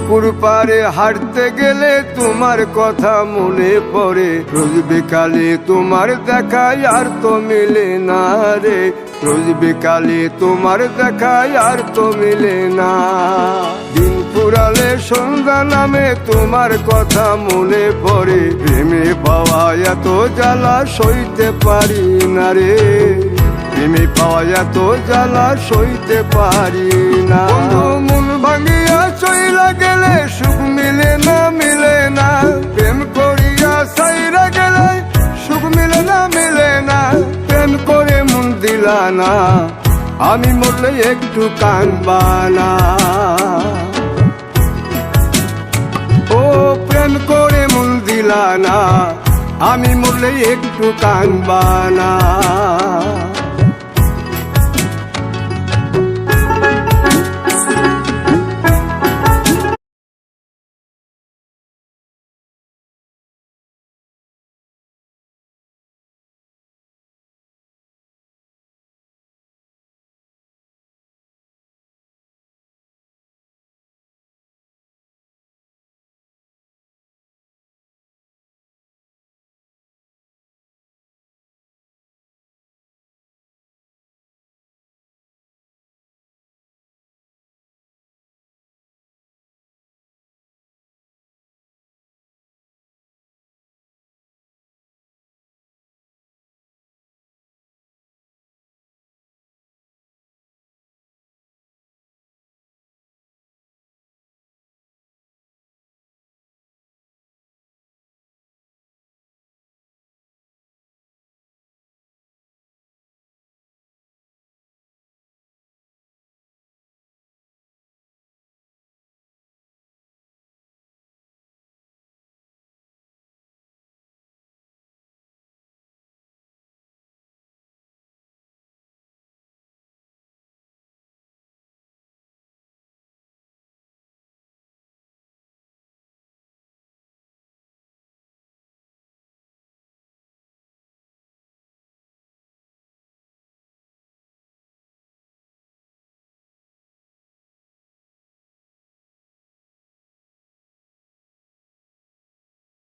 পুকুর পাড়ে হাঁটতে গেলে তোমার কথা মনে পড়ে, রোজ বিকালে তোমার দেখায় আর তো মিলে না রে, রোজ বিকালে তোমার দেখায় আর তো মিলে না। দিন ফুরালে সন্ধ্যা নামে তোমার কথা মনে পড়ে, প্রেমে পাওয়া এত জ্বালা সইতে পারি না রে, প্রেমে পাওয়া এত জ্বালা সইতে পারি না। মন ভাঙিয়া চইলা গেলে সুখ মিলে না, মিলে না, প্রেম করিয়া সাইরা গেলে সুখ মিলে না, মিলে না, প্রেম করে মন দিলা না, আমি মরলে একটু কাঁদবা না। ও প্রেম করে মন দিলা না, আমি মরলে একটু কাঁদবা না।